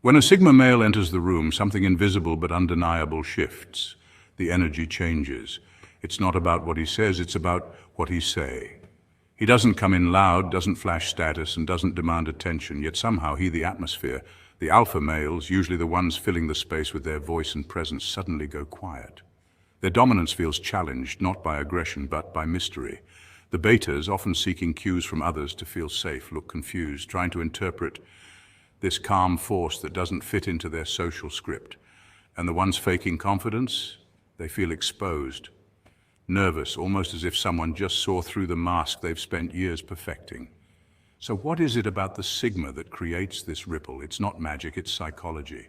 When a Sigma male enters the room, something invisible but undeniable shifts. The energy changes. It's not about what he says, it's about what he say. He doesn't come in loud, doesn't flash status, and doesn't demand attention, yet somehow the atmosphere, the alpha males, usually the ones filling the space with their voice and presence, suddenly go quiet. Their dominance feels challenged, not by aggression, but by mystery. The betas, often seeking cues from others to feel safe, look confused, trying to interpret this calm force that doesn't fit into their social script. And the ones faking confidence, they feel exposed, nervous, almost as if someone just saw through the mask they've spent years perfecting. So what is it about the Sigma that creates this ripple? It's not magic, it's psychology.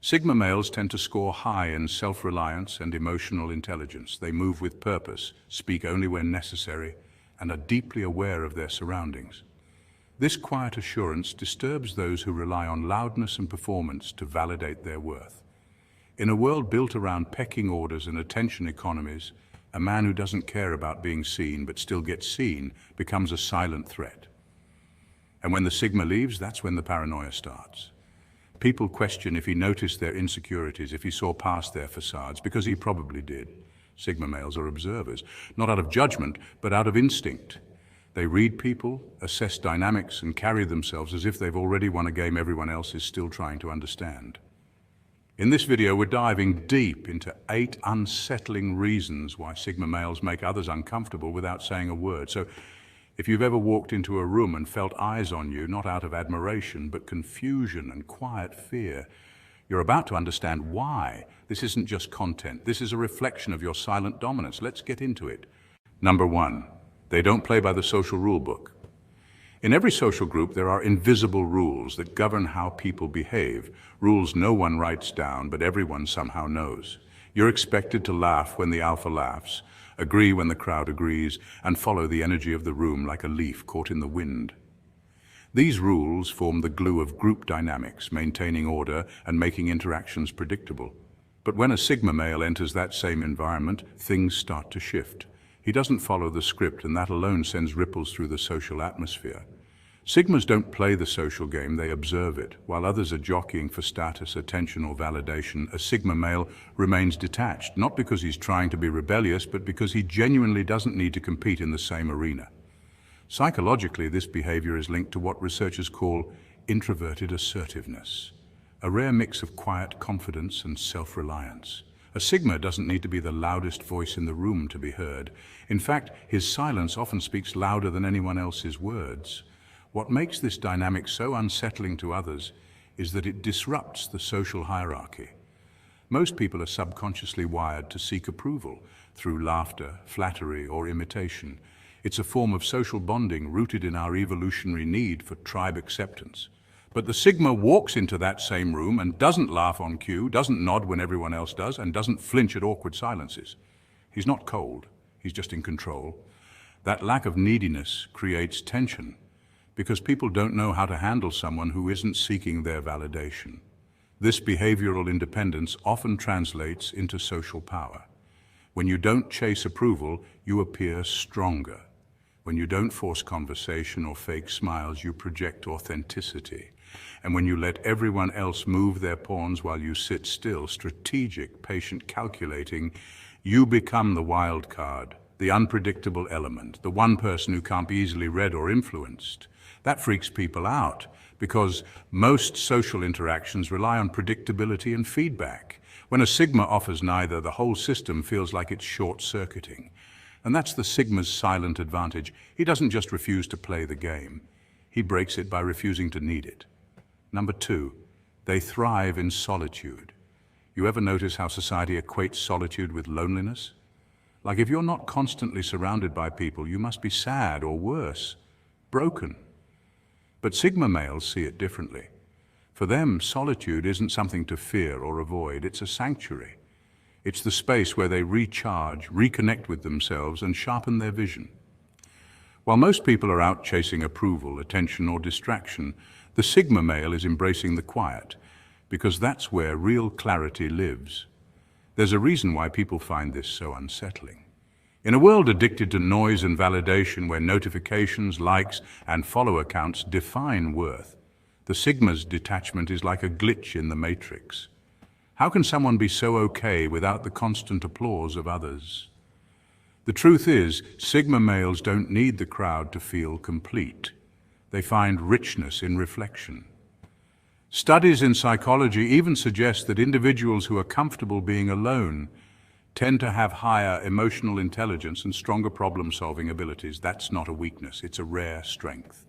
Sigma males tend to score high in self-reliance and emotional intelligence. They move with purpose, speak only when necessary, and are deeply aware of their surroundings. This quiet assurance disturbs those who rely on loudness and performance to validate their worth. In a world built around pecking orders and attention economies, a man who doesn't care about being seen but still gets seen becomes a silent threat. And when the Sigma leaves, that's when the paranoia starts. People question if he noticed their insecurities, if he saw past their facades, because he probably did. Sigma males are observers, not out of judgment, but out of instinct. They read people, assess dynamics, and carry themselves as if they've already won a game everyone else is still trying to understand. In this video, we're diving deep into 8 unsettling reasons why Sigma males make others uncomfortable without saying a word. So, if you've ever walked into a room and felt eyes on you, not out of admiration, but confusion and quiet fear, you're about to understand why. This isn't just content. This is a reflection of your silent dominance. Let's get into it. Number 1. They don't play by the social rule book. In every social group, there are invisible rules that govern how people behave. Rules no one writes down, but everyone somehow knows. You're expected to laugh when the alpha laughs, agree when the crowd agrees, and follow the energy of the room like a leaf caught in the wind. These rules form the glue of group dynamics, maintaining order and making interactions predictable. But when a Sigma male enters that same environment, things start to shift. He doesn't follow the script, and that alone sends ripples through the social atmosphere. Sigmas don't play the social game, they observe it. While others are jockeying for status, attention, or validation, a Sigma male remains detached, not because he's trying to be rebellious, but because he genuinely doesn't need to compete in the same arena. Psychologically, this behavior is linked to what researchers call introverted assertiveness, a rare mix of quiet confidence and self-reliance. A Sigma doesn't need to be the loudest voice in the room to be heard. In fact, his silence often speaks louder than anyone else's words. What makes this dynamic so unsettling to others is that it disrupts the social hierarchy. Most people are subconsciously wired to seek approval through laughter, flattery, or imitation. It's a form of social bonding rooted in our evolutionary need for tribe acceptance. But the Sigma walks into that same room and doesn't laugh on cue, doesn't nod when everyone else does, and doesn't flinch at awkward silences. He's not cold, he's just in control. That lack of neediness creates tension because people don't know how to handle someone who isn't seeking their validation. This behavioral independence often translates into social power. When you don't chase approval, you appear stronger. When you don't force conversation or fake smiles, you project authenticity. And when you let everyone else move their pawns while you sit still, strategic, patient, calculating, you become the wild card, the unpredictable element, the one person who can't be easily read or influenced. That freaks people out because most social interactions rely on predictability and feedback. When a Sigma offers neither, the whole system feels like it's short-circuiting. And that's the Sigma's silent advantage. He doesn't just refuse to play the game. He breaks it by refusing to need it. Number 2, they thrive in solitude. You ever notice how society equates solitude with loneliness? Like if you're not constantly surrounded by people, you must be sad or worse, broken. But Sigma males see it differently. For them, solitude isn't something to fear or avoid, it's a sanctuary. It's the space where they recharge, reconnect with themselves, and sharpen their vision. While most people are out chasing approval, attention, or distraction, the Sigma male is embracing the quiet, because that's where real clarity lives. There's a reason why people find this so unsettling. In a world addicted to noise and validation, where notifications, likes, and follower counts define worth, The Sigma's detachment is like a glitch in the matrix. How can someone be so okay without the constant applause of others? The truth is, Sigma males don't need the crowd to feel complete. They find richness in reflection. Studies in psychology even suggest that individuals who are comfortable being alone tend to have higher emotional intelligence and stronger problem-solving abilities. That's not a weakness, it's a rare strength.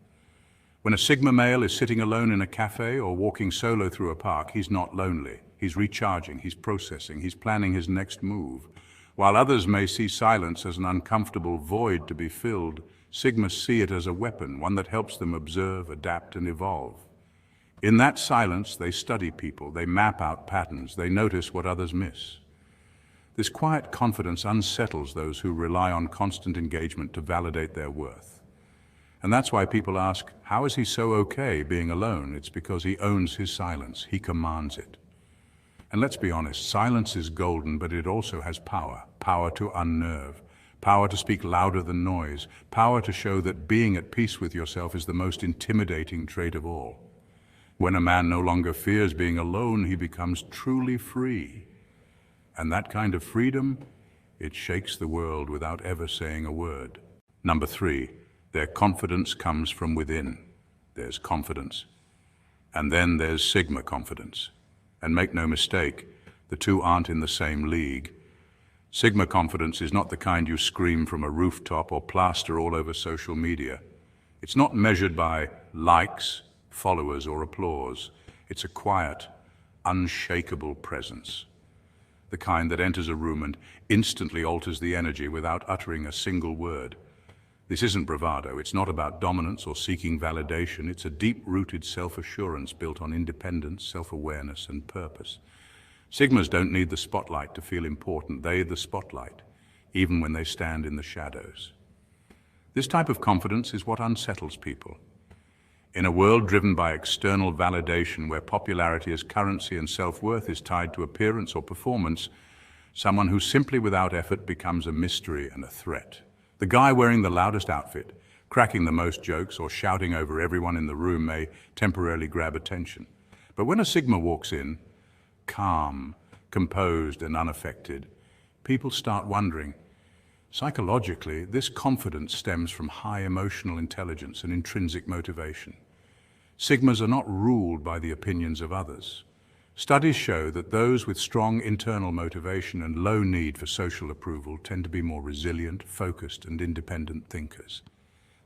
When a Sigma male is sitting alone in a cafe or walking solo through a park, he's not lonely. He's recharging, he's processing, he's planning his next move. While others may see silence as an uncomfortable void to be filled, Sigmas see it as a weapon, one that helps them observe, adapt, and evolve. In that silence, they study people, they map out patterns, they notice what others miss. This quiet confidence unsettles those who rely on constant engagement to validate their worth. And that's why people ask, how is he so okay being alone? It's because he owns his silence, he commands it. And let's be honest, silence is golden, but it also has power. Power to unnerve, power to speak louder than noise, power to show that being at peace with yourself is the most intimidating trait of all. When a man no longer fears being alone, he becomes truly free. And that kind of freedom, it shakes the world without ever saying a word. Number 3, their confidence comes from within. There's confidence. And then there's Sigma confidence. And make no mistake, the two aren't in the same league. Sigma confidence is not the kind you scream from a rooftop or plaster all over social media. It's not measured by likes, followers, or applause. It's a quiet, unshakable presence. The kind that enters a room and instantly alters the energy without uttering a single word. This isn't bravado. It's not about dominance or seeking validation. It's a deep-rooted self-assurance built on independence, self-awareness, and purpose. Sigmas don't need the spotlight to feel important. They're the spotlight, even when they stand in the shadows. This type of confidence is what unsettles people. In a world driven by external validation, where popularity as currency and self-worth is tied to appearance or performance, someone who simply without effort becomes a mystery and a threat. The guy wearing the loudest outfit, cracking the most jokes, or shouting over everyone in the room may temporarily grab attention. But when a Sigma walks in, calm, composed, and unaffected, people start wondering. Psychologically, this confidence stems from high emotional intelligence and intrinsic motivation. Sigmas are not ruled by the opinions of others. Studies show that those with strong internal motivation and low need for social approval tend to be more resilient, focused, and independent thinkers.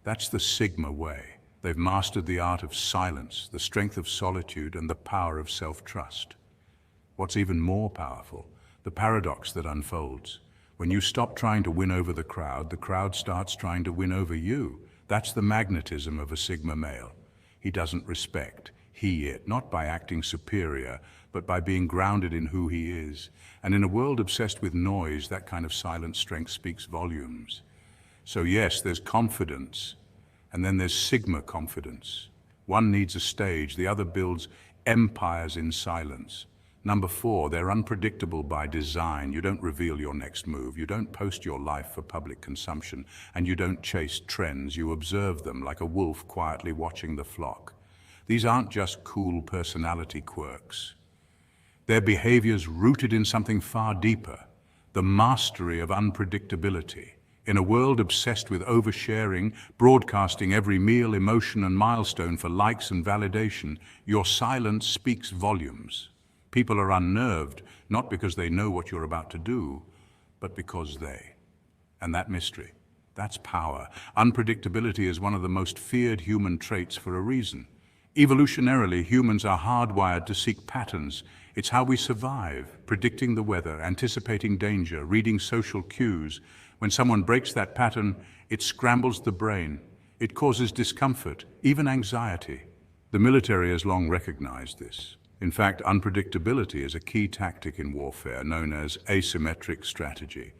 That's the Sigma way. They've mastered the art of silence, the strength of solitude, and the power of self-trust. What's even more powerful, the paradox that unfolds. When you stop trying to win over the crowd starts trying to win over you. That's the magnetism of a Sigma male. He doesn't respect, it, not by acting superior, but by being grounded in who he is. And in a world obsessed with noise, that kind of silent strength speaks volumes. So yes, there's confidence, and then there's Sigma confidence. One needs a stage, the other builds empires in silence. Number 4, they're unpredictable by design. You don't reveal your next move, you don't post your life for public consumption, and you don't chase trends, you observe them like a wolf quietly watching the flock. These aren't just cool personality quirks. They're behaviors rooted in something far deeper, the mastery of unpredictability. In a world obsessed with oversharing, broadcasting every meal, emotion, and milestone for likes and validation, your silence speaks volumes. People are unnerved, not because they know what you're about to do, but because they. And that mystery, that's power. Unpredictability is one of the most feared human traits for a reason. Evolutionarily, humans are hardwired to seek patterns. It's how we survive, predicting the weather, anticipating danger, reading social cues. When someone breaks that pattern, it scrambles the brain. It causes discomfort, even anxiety. The military has long recognized this. In fact, unpredictability is a key tactic in warfare known as asymmetric strategy,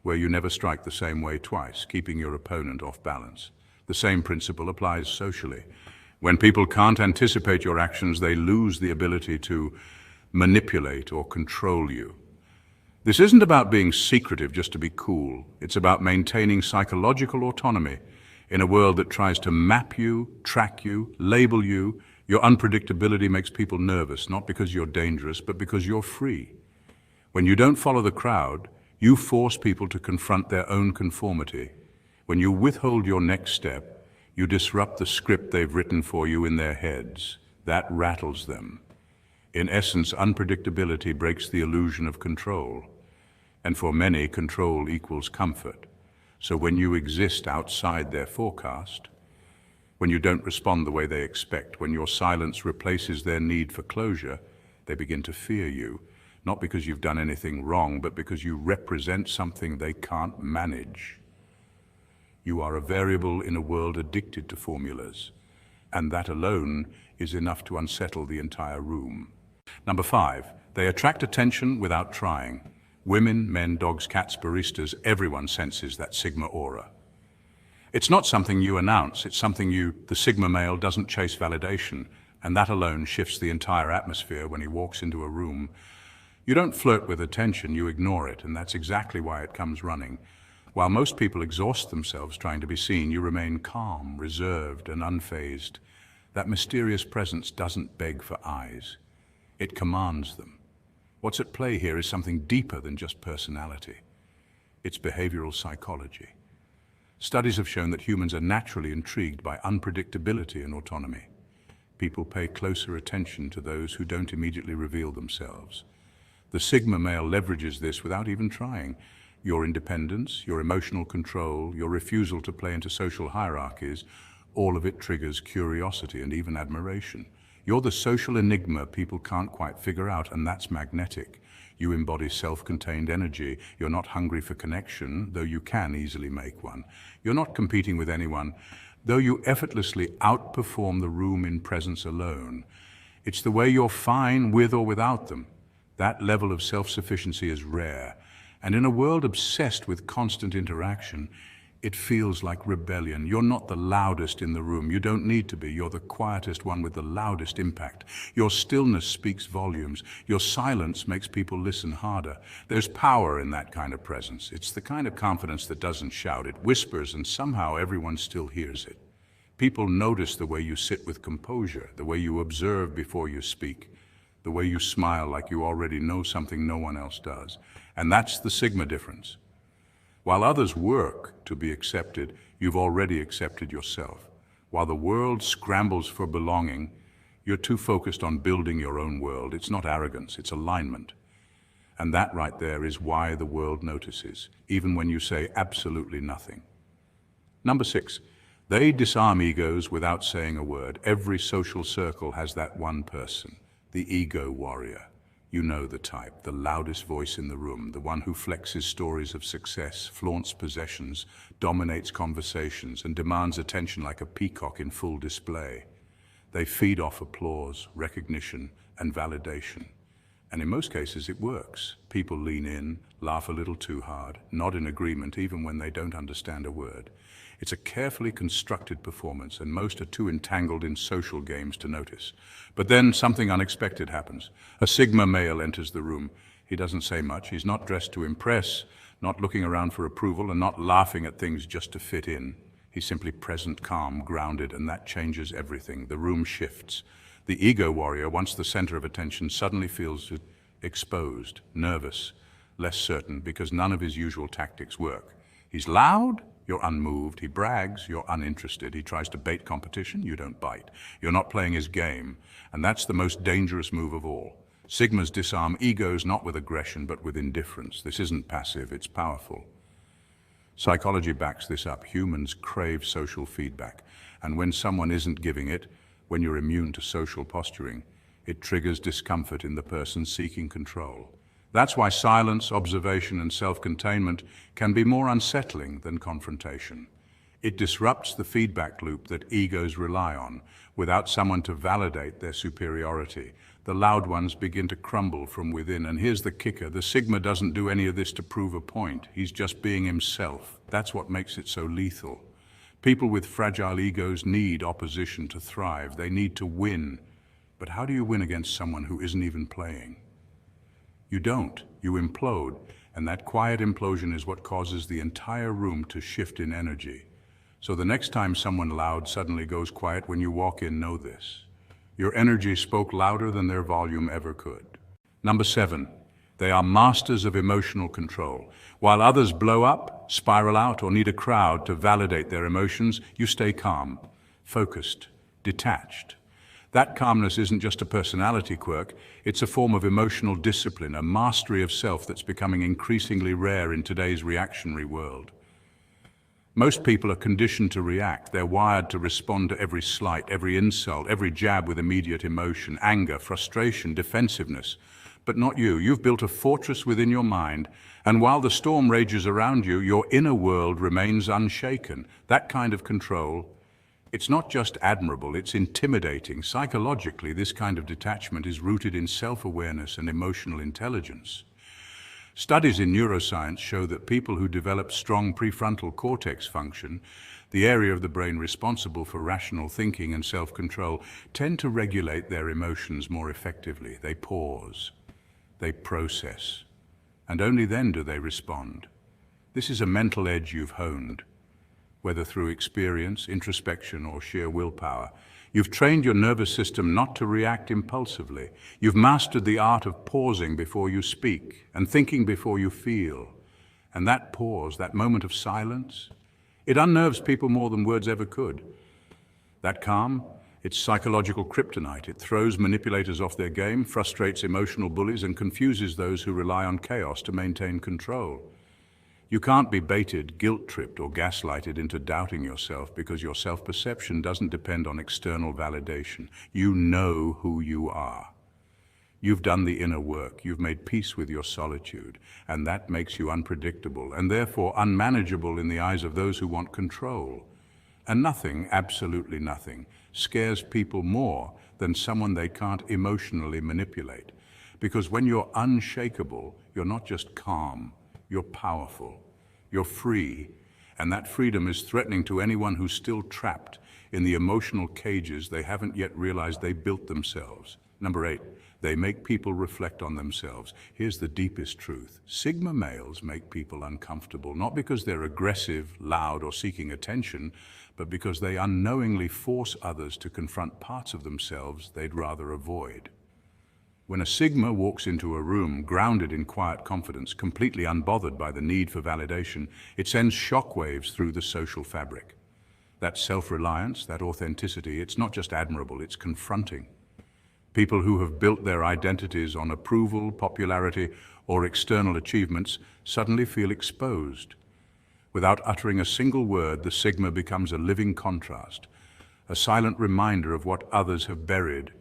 where you never strike the same way twice, keeping your opponent off balance. The same principle applies socially. When people can't anticipate your actions, they lose the ability to manipulate or control you. This isn't about being secretive just to be cool. It's about maintaining psychological autonomy. In a world that tries to map you, track you, label you, Your unpredictability makes people nervous, not because you're dangerous, but because you're free. When you don't follow the crowd, you force people to confront their own conformity. When you withhold your next step, you disrupt the script they've written for you in their heads. That rattles them. In essence, unpredictability breaks the illusion of control. And for many, control equals comfort. So when you exist outside their forecast, when you don't respond the way they expect, when your silence replaces their need for closure, they begin to fear you, not because you've done anything wrong, but because you represent something they can't manage. You are a variable in a world addicted to formulas, and that alone is enough to unsettle the entire room. Number 5, they attract attention without trying. Women, men, dogs, cats, baristas, everyone senses that Sigma aura. It's not something you announce, it's something the Sigma male doesn't chase validation, and that alone shifts the entire atmosphere when he walks into a room. You don't flirt with attention, you ignore it, and that's exactly why it comes running. While most people exhaust themselves trying to be seen, you remain calm, reserved, and unfazed. That mysterious presence doesn't beg for eyes. It commands them. What's at play here is something deeper than just personality. It's behavioral psychology. Studies have shown that humans are naturally intrigued by unpredictability and autonomy. People pay closer attention to those who don't immediately reveal themselves. The Sigma male leverages this without even trying. Your independence, your emotional control, your refusal to play into social hierarchies, all of it triggers curiosity and even admiration. You're the social enigma people can't quite figure out, and that's magnetic. You embody self-contained energy. You're not hungry for connection, though you can easily make one. You're not competing with anyone, though you effortlessly outperform the room in presence alone. It's the way you're fine with or without them. That level of self-sufficiency is rare. And in a world obsessed with constant interaction, it feels like rebellion. You're not the loudest in the room. You don't need to be. You're the quietest one with the loudest impact. Your stillness speaks volumes. Your silence makes people listen harder. There's power in that kind of presence. It's the kind of confidence that doesn't shout. It whispers, and somehow everyone still hears it. People notice the way you sit with composure, the way you observe before you speak, the way you smile like you already know something no one else does. And that's the Sigma difference. While others work to be accepted, you've already accepted yourself. While the world scrambles for belonging, you're too focused on building your own world. It's not arrogance, it's alignment. And that right there is why the world notices, even when you say absolutely nothing. Number 6, they disarm egos without saying a word. Every social circle has that one person, the ego warrior. You know the type, the loudest voice in the room, the one who flexes stories of success, flaunts possessions, dominates conversations, and demands attention like a peacock in full display. They feed off applause, recognition, and validation. And in most cases, it works. People lean in, laugh a little too hard, nod in agreement even when they don't understand a word. It's a carefully constructed performance, and most are too entangled in social games to notice. But then something unexpected happens. A Sigma male enters the room. He doesn't say much. He's not dressed to impress, not looking around for approval, and not laughing at things just to fit in. He's simply present, calm, grounded, and that changes everything. The room shifts. The ego warrior, once the center of attention, suddenly feels exposed, nervous, less certain, because none of his usual tactics work. He's loud, you're unmoved. He brags, you're uninterested. He tries to bait competition, you don't bite. You're not playing his game, and that's the most dangerous move of all. Sigmas disarm egos not with aggression, but with indifference. This isn't passive, it's powerful. Psychology backs this up. Humans crave social feedback, and when someone isn't giving it, when you're immune to social posturing, it triggers discomfort in the person seeking control. That's why silence, observation, and self-containment can be more unsettling than confrontation. It disrupts the feedback loop that egos rely on. Without someone to validate their superiority, the loud ones begin to crumble from within. And here's the kicker: the Sigma doesn't do any of this to prove a point. He's just being himself. That's what makes it so lethal. People with fragile egos need opposition to thrive. They need to win. But how do you win against someone who isn't even playing? You don't. You implode, and that quiet implosion is what causes the entire room to shift in energy. So the next time someone loud suddenly goes quiet when you walk in, know this: Your energy spoke louder than their volume ever could. Number 7, they are masters of emotional control. While others blow up, spiral out, or need a crowd to validate their emotions, you stay calm, focused, detached. That calmness isn't just a personality quirk, it's a form of emotional discipline, a mastery of self that's becoming increasingly rare in today's reactionary world. Most people are conditioned to react. They're wired to respond to every slight, every insult, every jab with immediate emotion, anger, frustration, defensiveness. But not you. You've built a fortress within your mind, and while the storm rages around you, your inner world remains unshaken. That kind of control, it's not just admirable, it's intimidating. Psychologically, this kind of detachment is rooted in self-awareness and emotional intelligence. Studies in neuroscience show that people who develop strong prefrontal cortex function, the area of the brain responsible for rational thinking and self-control, tend to regulate their emotions more effectively. They pause, they process, and only then do they respond. This is a mental edge you've honed, whether through experience, introspection, or sheer willpower. You've trained your nervous system not to react impulsively. You've mastered the art of pausing before you speak and thinking before you feel. And that pause, that moment of silence, it unnerves people more than words ever could. That calm, it's psychological kryptonite. It throws manipulators off their game, frustrates emotional bullies, and confuses those who rely on chaos to maintain control. You can't be baited, guilt-tripped, or gaslighted into doubting yourself because your self-perception doesn't depend on external validation. You know who you are. You've done the inner work. You've made peace with your solitude, and that makes you unpredictable and therefore unmanageable in the eyes of those who want control. And nothing, absolutely nothing, scares people more than someone they can't emotionally manipulate. Because when you're unshakable, you're not just calm, you're powerful, you're free, and that freedom is threatening to anyone who's still trapped in the emotional cages they haven't yet realized they built themselves. Number 8, they make people reflect on themselves. Here's the deepest truth. Sigma males make people uncomfortable, not because they're aggressive, loud, or seeking attention, but because they unknowingly force others to confront parts of themselves they'd rather avoid. When a Sigma walks into a room grounded in quiet confidence, completely unbothered by the need for validation, it sends shockwaves through the social fabric. That self-reliance, that authenticity, it's not just admirable, it's confronting. People who have built their identities on approval, popularity, or external achievements suddenly feel exposed. Without uttering a single word, the Sigma becomes a living contrast, a silent reminder of what others have buried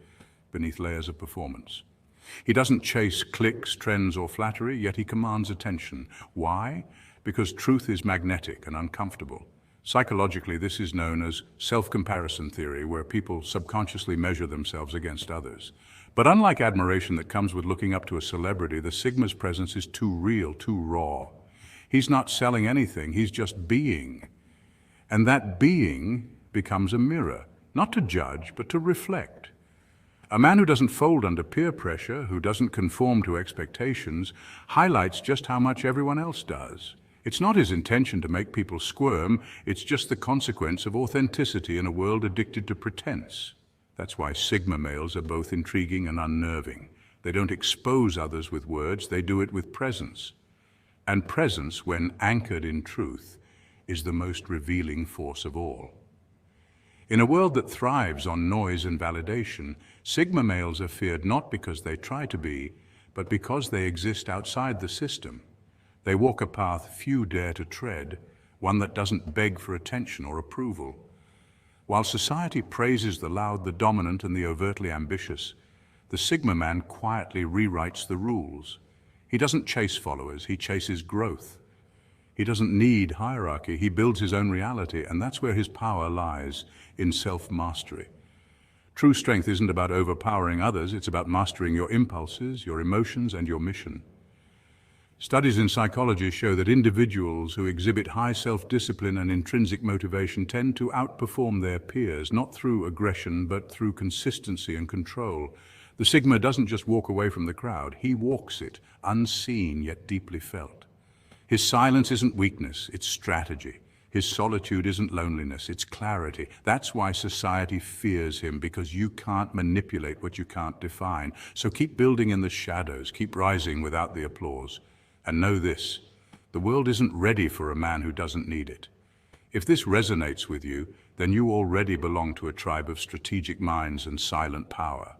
beneath layers of performance. He doesn't chase clicks, trends, or flattery, yet he commands attention. Why? Because truth is magnetic and uncomfortable. Psychologically, this is known as self-comparison theory, where people subconsciously measure themselves against others. But unlike admiration that comes with looking up to a celebrity, the Sigma's presence is too real, too raw. He's not selling anything, he's just being. And that being becomes a mirror, not to judge, but to reflect. A man who doesn't fold under peer pressure, who doesn't conform to expectations, highlights just how much everyone else does. It's not his intention to make people squirm, it's just the consequence of authenticity in a world addicted to pretense. That's why Sigma males are both intriguing and unnerving. They don't expose others with words, they do it with presence. And presence, when anchored in truth, is the most revealing force of all. In a world that thrives on noise and validation, Sigma males are feared not because they try to be, but because they exist outside the system. They walk a path few dare to tread, one that doesn't beg for attention or approval. While society praises the loud, the dominant, and the overtly ambitious, the Sigma man quietly rewrites the rules. He doesn't chase followers, he chases growth. He doesn't need hierarchy, he builds his own reality, and that's where his power lies, in self-mastery. True strength isn't about overpowering others, it's about mastering your impulses, your emotions, and your mission. Studies in psychology show that individuals who exhibit high self-discipline and intrinsic motivation tend to outperform their peers, not through aggression, but through consistency and control. The Sigma doesn't just walk away from the crowd, he walks it, unseen yet deeply felt. His silence isn't weakness, it's strategy. His solitude isn't loneliness, it's clarity. That's why society fears him, because you can't manipulate what you can't define. So keep building in the shadows, keep rising without the applause. And know this, the world isn't ready for a man who doesn't need it. If this resonates with you, then you already belong to a tribe of strategic minds and silent power.